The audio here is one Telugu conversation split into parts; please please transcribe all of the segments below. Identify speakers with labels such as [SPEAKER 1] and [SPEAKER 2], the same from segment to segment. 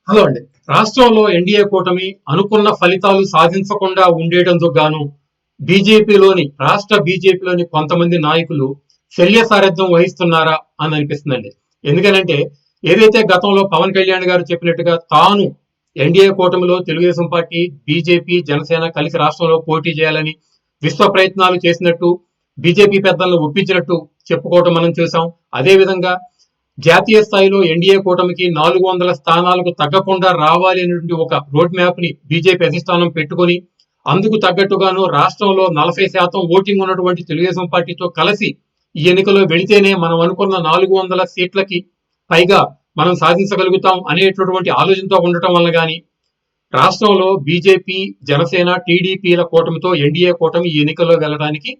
[SPEAKER 1] హలో అండి. రాష్ట్రంలో ఎన్డీఏ కూటమి అనుకున్న ఫలితాలు సాధించకుండా ఉండేటందుకు గాను రాష్ట్ర బీజేపీలోని కొంతమంది నాయకులు శల్య సారథ్యం వహిస్తున్నారా అని అనిపిస్తుందండి. ఎందుకనంటే ఏదైతే గతంలో పవన్ కళ్యాణ్ గారు చెప్పినట్టుగా తాను ఎన్డీఏ కూటమిలో తెలుగుదేశం పార్టీ, బీజేపీ, జనసేన కలిసి రాష్ట్రంలో పోటీ చేయాలని విశ్వ ప్రయత్నాలు చేసినట్టు, బీజేపీ పెద్దలను ఒప్పించినట్టు చెప్పుకోవటం మనం చూసాం. అదే విధంగా జాతీయ స్థాయిలో ఎన్డీఏ కూటమికి 400 స్థానాలకు తగ్గకుండా రావాలి అనేటువంటి ఒక రోడ్ మ్యాప్ ని బీజేపీ అధిష్టానం పెట్టుకొని అందుకు తగ్గట్టుగాను రాష్ట్రంలో 40% ఓటింగ్ ఉన్నటువంటి తెలుగుదేశం పార్టీతో కలిసి ఈ ఎన్నికల్లో వెళితేనే మనం అనుకున్న 400 సీట్లకి పైగా మనం సాధించగలుగుతాం అనేటటువంటి ఆలోచనతో ఉండటం వల్ల గాని రాష్ట్రంలో బీజేపీ, జనసేన, టీడీపీల కూటమితో ఎన్డీఏ కూటమి ఈ ఎన్నికల్లో వెళ్ళడానికి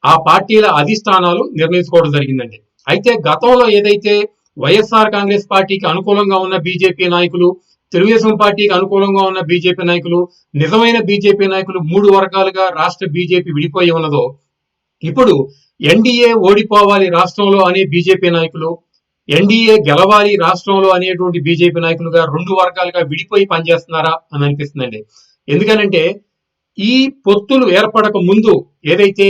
[SPEAKER 1] ఆ పార్టీల అధిష్టానాలు నిర్ణయించుకోవడం జరిగిందండి. అయితే గతంలో ఏదైతే వైఎస్ఆర్ కాంగ్రెస్ పార్టీకి అనుకూలంగా ఉన్న బీజేపీ నాయకులు, తెలుగుదేశం పార్టీకి అనుకూలంగా ఉన్న బీజేపీ నాయకులు, నిజమైన బీజేపీ నాయకులు 3 వర్గాలుగా రాష్ట్ర బీజేపీ విడిపోయి ఉన్నదో, ఇప్పుడు ఎన్డీఏ ఓడిపోవాలి రాష్ట్రంలో అనే బీజేపీ నాయకులు, ఎన్డీఏ గెలవాలి రాష్ట్రంలో అనేటువంటి బీజేపీ నాయకులుగా 2 వర్గాలుగా విడిపోయి పనిచేస్తున్నారా అని అనిపిస్తుందండి. ఎందుకనంటే ఈ పొత్తులు ఏర్పడక ముందు ఏదైతే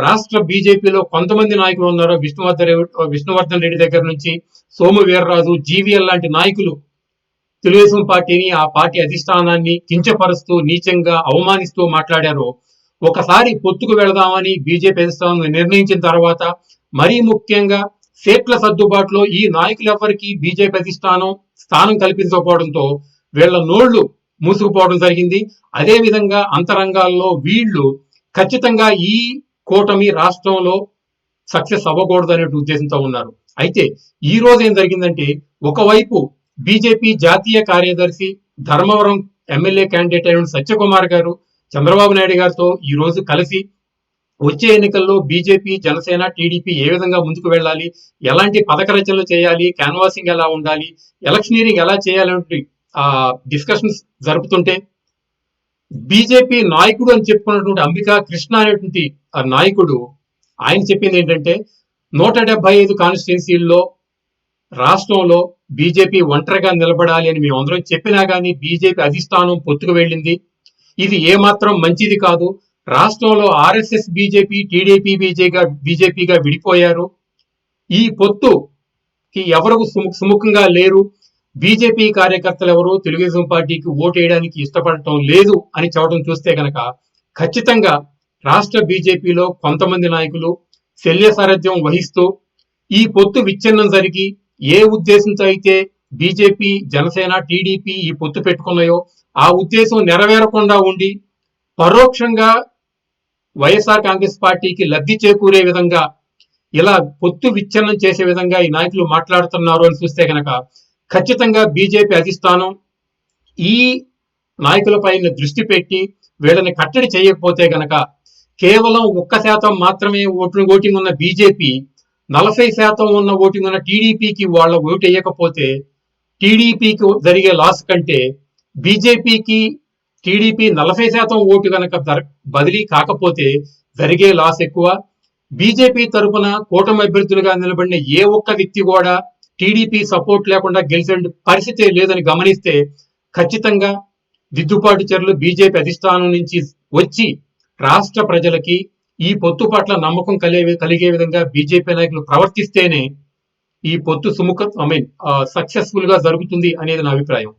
[SPEAKER 1] రాష్ట్ర బీజేపీలో కొంతమంది నాయకులు ఉన్నారో విష్ణువర్ధన్ రెడ్డి దగ్గర నుంచి సోము వీర్రాజు, జీవీఎల్ లాంటి నాయకులు తెలుగుదేశం పార్టీని, ఆ పార్టీ అధిష్టానాన్ని కించపరుస్తూ, నీచంగా అవమానిస్తూ మాట్లాడారో, ఒకసారి పొత్తుకు వెళదామని బీజేపీ అధిష్టానం నిర్ణయించిన తర్వాత మరీ ముఖ్యంగా సీట్ల సర్దుబాటులో ఈ నాయకులెవరికి బీజేపీ అధిష్టానం స్థానం కల్పించకపోవడంతో వీళ్ళ నోళ్లు మూసుకుపోవడం జరిగింది. అదే విధంగా అంతరంగాల్లో వీళ్ళు ఖచ్చితంగా ఈ కూటమి రాష్ట్రంలో సక్సెస్ అవ్వకూడదు అనే ఉద్దేశంతో ఉన్నారు. అయితే ఈ రోజు ఏం జరిగిందంటే, ఒకవైపు బీజేపీ జాతీయ కార్యదర్శి, ధర్మవరం ఎమ్మెల్యే క్యాండిడేట్ అయిన సత్యకుమార్ గారు చంద్రబాబు నాయుడు గారితో ఈ రోజు కలిసి వచ్చే ఎన్నికల్లో బీజేపీ, జనసేన, టీడీపీ ఏ విధంగా ముందుకు వెళ్ళాలి, ఎలాంటి పథక రచనలు చేయాలి, క్యాన్వాసింగ్ ఎలా ఉండాలి, ఎలక్షనీరింగ్ ఎలా చేయాలంటే డిస్కషన్స్ జరుపుతుంటే బీజేపీ నాయకుడు అని చెప్పుకున్నటువంటి అంబికా కృష్ణ అనేటువంటి ఆ నాయకుడు ఆయన చెప్పింది ఏంటంటే 175 కాన్స్టిట్యున్సీల్లో రాష్ట్రంలో బీజేపీ ఒంటరిగా నిలబడాలి అని మేమందరం చెప్పినా కానీ బీజేపీ అధిష్టానం పొత్తుకు వెళ్ళింది. ఇది ఏమాత్రం మంచిది కాదు. రాష్ట్రంలో ఆర్ఎస్ఎస్ బీజేపీ, టీడీపీ బీజేపీగా విడిపోయారు. ఈ పొత్తుకి ఎవరు సుముఖంగా లేరు. బీజేపీ కార్యకర్తలు ఎవరు తెలుగుదేశం పార్టీకి ఓటు వేయడానికి ఇష్టపడటం లేదు అని చెప్పడం చూస్తే గనక ఖచ్చితంగా రాష్ట్ర బీజేపీలో కొంతమంది నాయకులు శల్య సారథ్యం వహిస్తూ ఈ పొత్తు విచ్ఛిన్నం జరిగి ఏ ఉద్దేశంతో అయితే బీజేపీ, జనసేన, టీడీపీ ఈ పొత్తు పెట్టుకున్నాయో ఆ ఉద్దేశం నెరవేరకుండా ఉండి పరోక్షంగా వైఎస్ఆర్ కాంగ్రెస్ పార్టీకి లబ్ధి చేకూరే విధంగా ఇలా పొత్తు విచ్ఛిన్నం చేసే విధంగా ఈ నాయకులు మాట్లాడుతున్నారు అని చూస్తే గనక ఖచ్చితంగా బీజేపీ అధిష్టానం ఈ నాయకులపైన దృష్టి పెట్టి వీళ్ళని కట్టడి చేయకపోతే గనక కేవలం 1% మాత్రమే ఓటింగ్ ఉన్న బీజేపీ 40% ఉన్న ఓటింగ్ ఉన్న టీడీపీకి వాళ్ళ ఓటు వేయకపోతే టీడీపీకి జరిగే లాస్ కంటే బీజేపీకి టీడీపీ 40% ఓటు కనుక బదిలీ కాకపోతే జరిగే లాస్ ఎక్కువ. బీజేపీ తరఫున కూటమి అభ్యర్థులుగా నిలబడిన ఏ ఒక్క వ్యక్తి కూడా టీడీపీ సపోర్ట్ లేకుండా గెలిచే పరిస్థితి లేదని గమనిస్తే ఖచ్చితంగా దిద్దుబాటు చర్యలు బీజేపీ అధిష్టానం నుంచి వచ్చి రాష్ట్ర ప్రజలకి ఈ పొత్తు పట్ల నమ్మకం కలిగే విధంగా బీజేపీ నాయకులు ప్రవర్తిస్తేనే ఈ పొత్తు సక్సెస్ఫుల్ గా జరుగుతుంది అనేది నా అభిప్రాయం.